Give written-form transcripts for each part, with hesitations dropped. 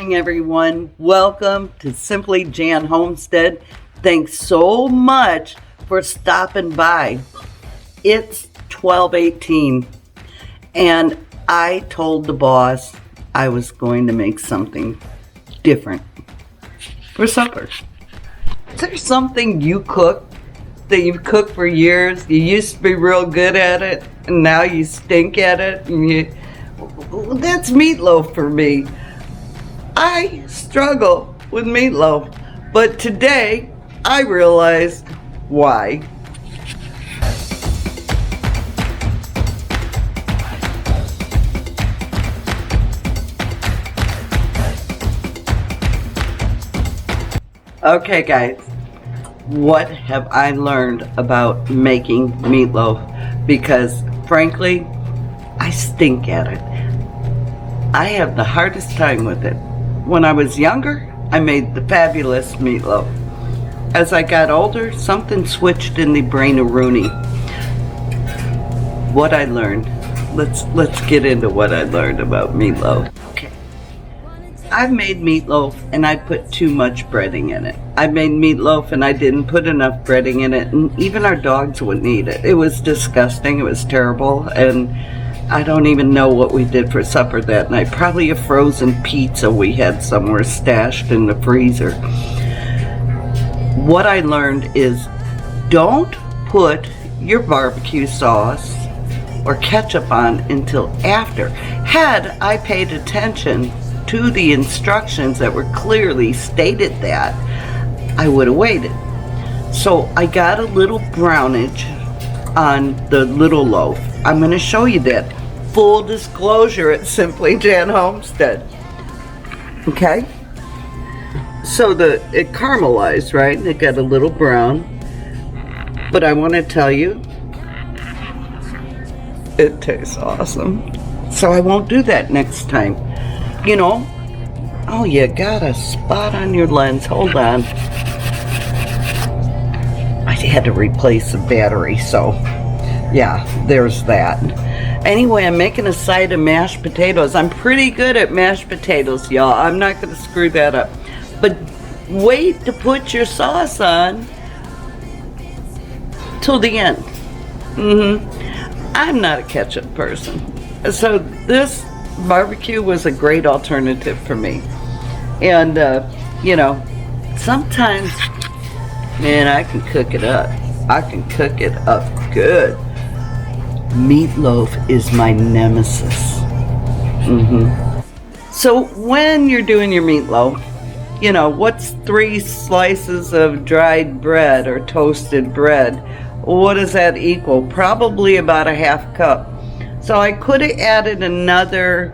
morning, everyone. Welcome to Simply Jan Homestead. Thanks so much for stopping by. It's 12:18 and I told the boss I was going to make something different for supper. Is there something you cook that you've cooked for years? You used to be real good at it and now you stink at it. And that's meatloaf for me. I struggle with meatloaf, but today I realized why. Okay guys, what have I learned about making meatloaf? Because frankly, I stink at it. I have the hardest time with it. When I was younger, I made the fabulous meatloaf. As I got older, something switched in the brain of Rooney. What I learned. Let's get into what I learned about meatloaf. Okay. I've made meatloaf and I put too much breading in it. I made meatloaf and I didn't put enough breading in it, and even our dogs wouldn't eat it. It was disgusting, it was terrible, and I don't even know what we did for supper that night. Probably a frozen pizza we had somewhere stashed in the freezer. What I learned is don't put your barbecue sauce or ketchup on until after. Had I paid attention to the instructions that were clearly stated that, I would have waited. So I got a little brownage on the little loaf. I'm going to show you that. Full disclosure, it's Simply Jan Homestead. Okay? So it caramelized, right? It got a little brown. But I want to tell you, it tastes awesome. So I won't do that next time. You know, oh, you got a spot on your lens. Hold on. I had to replace the battery, so yeah, there's that. Anyway, I'm making a side of mashed potatoes. I'm pretty good at mashed potatoes, y'all. I'm not going to screw that up. But wait to put your sauce on till the end. I'm not a ketchup person. So this barbecue was a great alternative for me. And, you know, sometimes, man, I can cook it up. I can cook it up good. Meatloaf is my nemesis. So when you're doing your meatloaf, you know, what's 3 slices of dried bread or toasted bread? What does that equal? Probably about a half cup. So I could have added another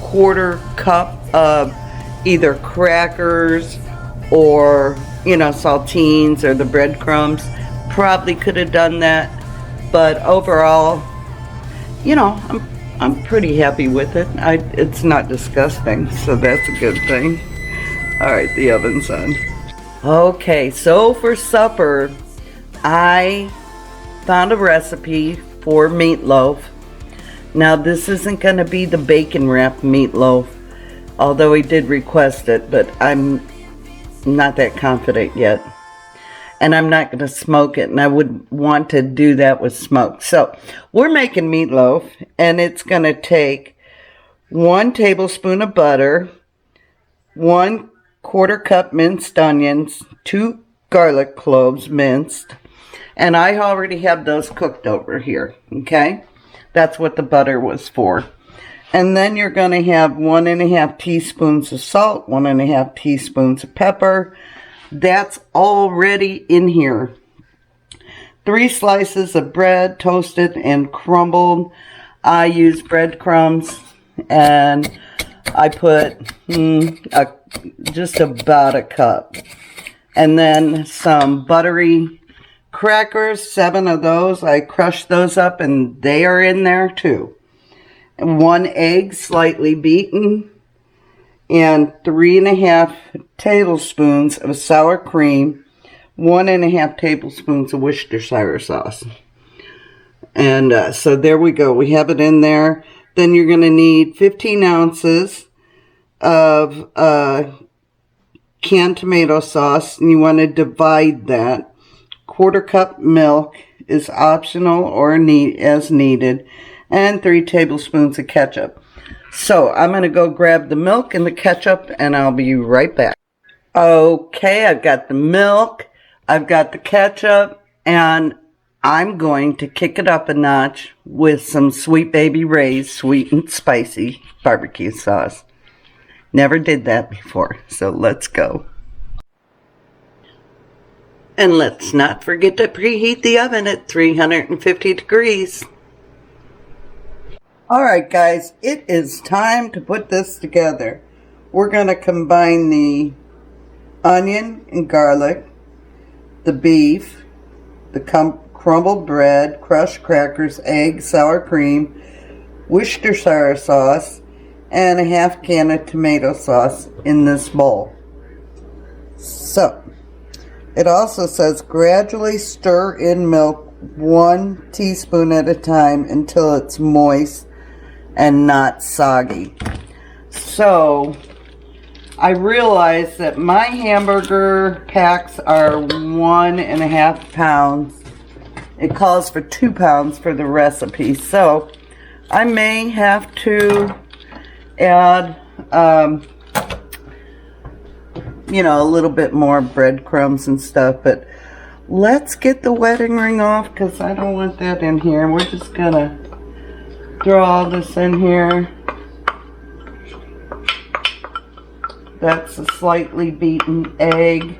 1/4 cup of either crackers or, you know, saltines or the breadcrumbs. Probably could have done that, but overall, you know, I'm pretty happy with it. It's not disgusting, so that's a good thing. All right, the oven's on. Okay, so for supper, I found a recipe for meatloaf. Now, this isn't going to be the bacon wrapped meatloaf, although he did request it, but I'm not that confident yet. And I'm not going to smoke it, and I would want to do that with smoke. So we're making meatloaf, and it's going to take 1 tablespoon of butter, 1/4 cup minced onions, 2 garlic cloves minced, and I already have those cooked over here, okay? That's what the butter was for. And then you're going to have 1½ teaspoons of salt, 1½ teaspoons of pepper. That's already in here. 3 slices of bread, toasted and crumbled. I use breadcrumbs, and I put just about a cup. And then some buttery crackers, 7 of those. I crushed those up, and they are in there too. And 1 egg, slightly beaten. And 3½ tablespoons of sour cream, 1½ tablespoons of Worcestershire sauce. And so there we go. We have it in there. Then you're going to need 15 ounces of canned tomato sauce, and you want to divide that. 1/4 cup milk is optional or as needed, and 3 tablespoons of ketchup. So I'm going to go grab the milk and the ketchup, and I'll be right back. Okay, I've got the milk, I've got the ketchup, and I'm going to kick it up a notch with some Sweet Baby Ray's sweet and spicy barbecue sauce. Never did that before, so let's go. And let's not forget to preheat the oven at 350 degrees. Alright guys, it is time to put this together. We're going to combine the onion and garlic, the beef, the crumbled bread, crushed crackers, eggs, sour cream, Worcestershire sauce, and a 1/2 can of tomato sauce in this bowl. So, it also says gradually stir in milk 1 teaspoon at a time until it's moist and not soggy. So, I realize that my hamburger packs are 1.5 pounds. It calls for 2 pounds for the recipe. So, I may have to add, you know, a little bit more breadcrumbs and stuff. But let's get the wedding ring off because I don't want that in here. We're just going to throw all this in here. That's a slightly beaten egg,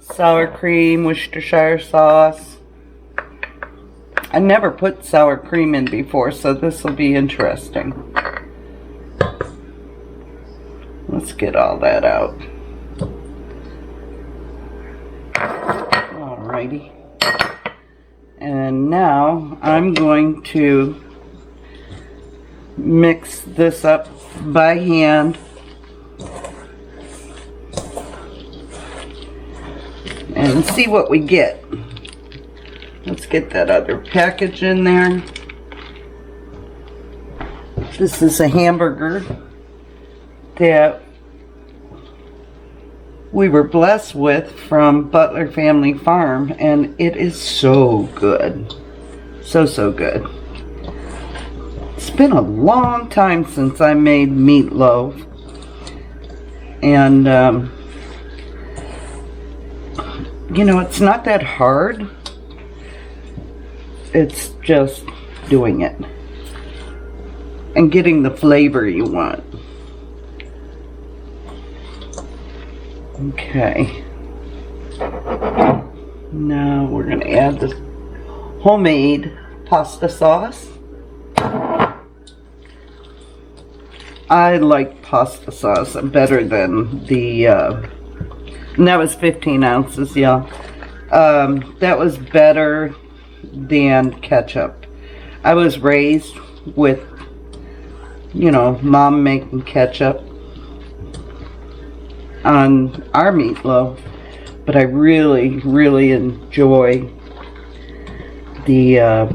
sour cream, Worcestershire sauce. I never put sour cream in before, so this will be interesting. Let's get all that out. Alrighty. And now I'm going to mix this up by hand. And see what we get. Let's get that other package in there. This is a hamburger that we were blessed with from Butler Family Farm, and it is so good. So good. It's been a long time since I made meatloaf, and you know, it's not that hard. It's just doing it and getting the flavor you want. Okay. Now we're going to add the homemade pasta sauce. I like pasta sauce better than the, and that was 15 ounces, y'all. That was better than ketchup. I was raised with, you know, mom making ketchup on our meatloaf, but I really enjoy the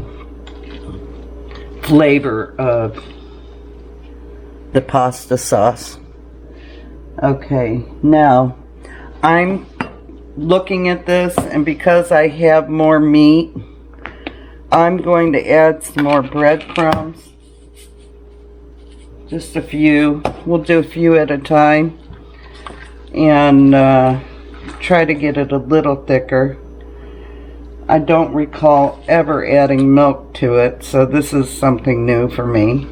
flavor of the pasta sauce. Okay, now I'm looking at this, and because I have more meat, I'm going to add some more breadcrumbs. Just a few. We'll do a few at a time. And try to get it a little thicker. I don't recall ever adding milk to it, so this is something new for me.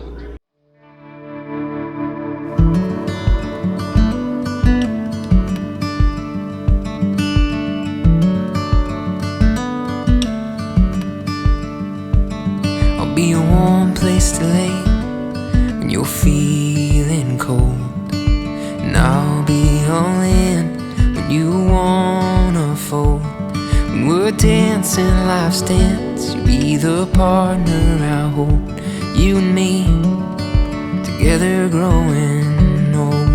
I'll be a warm place to lay when you're feeling cold, and I'll be all in when you wanna fold. When we're dancing life's dance, you'll be the partner I hold. You and me, together growing old.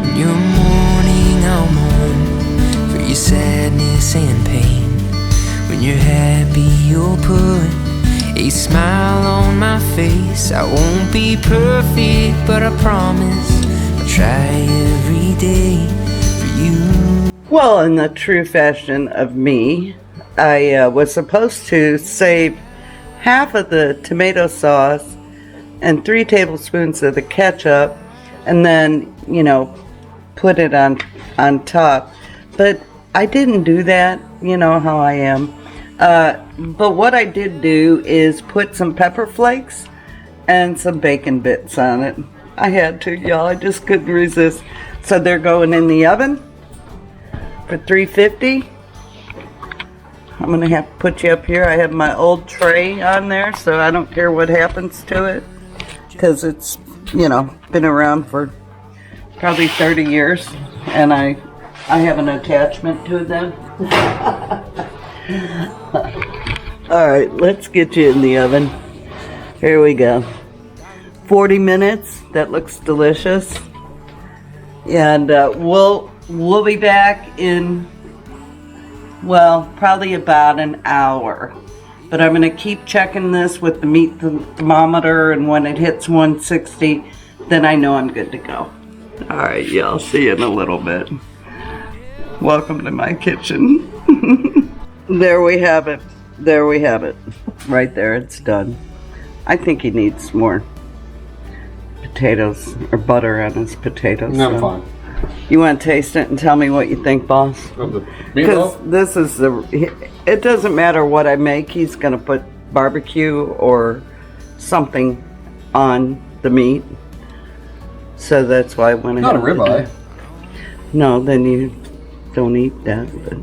When you're mourning, I'll mourn for your sadness and pain. When you're happy, a smile on my face. I won't be perfect, but I promise I'll try every day for you. Well, in the true fashion of me, I was supposed to save half of the tomato sauce and 3 tablespoons of the ketchup, and then, you know, put it on top. But I didn't do that. You know how I am. But what I did do is put some pepper flakes and some bacon bits on it. I had to, y'all. I just couldn't resist. So they're going in the oven for 350. I'm going to have to put you up here. I have my old tray on there, so I don't care what happens to it, because it's, you know, been around for probably 30 years, and I have an attachment to them. All right, let's get you in the oven. Here we go. 40 minutes. That looks delicious. And we'll be back in, well, probably about an hour. But I'm going to keep checking this with the meat thermometer, and when it hits 160, then I know I'm good to go. All right, y'all, see you in a little bit. Welcome to my kitchen. There we have it. There we have it. Right there, it's done. I think he needs more potatoes or butter on his potatoes. No, I'm fine. You want to taste it and tell me what you think, boss? Of the Because meatloaf? this is it doesn't matter what I make, he's going to put barbecue or something on the meat. So that's why I went ahead. Not a ribeye. No, then you don't eat that. But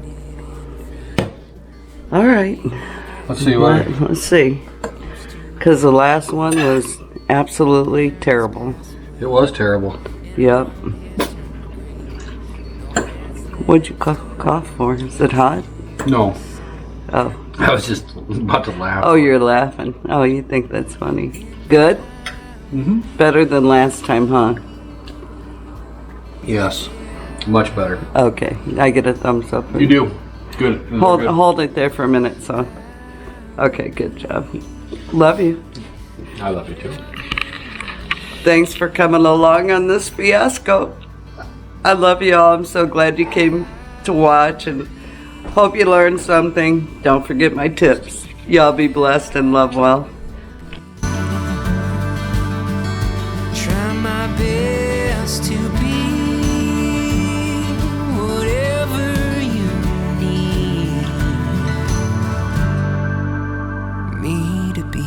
all right. Let's see what. Let's see. Because the last one was absolutely terrible. It was terrible. Yep. What'd you cough for? Is it hot? No. Oh. I was just about to laugh. Oh, you're laughing. Oh, you think that's funny. Good? Mm-hmm. Better than last time, huh? Yes. Much better. Okay. I get a thumbs up. You do. Good. Good. Hold it there for a minute, son. Okay, good job. Love you. I love you too. Thanks for coming along on this fiasco. I love you all. I'm so glad you came to watch, and hope you learned something. Don't forget my tips. Y'all be blessed and love well. Try my best to be whatever you need me to be.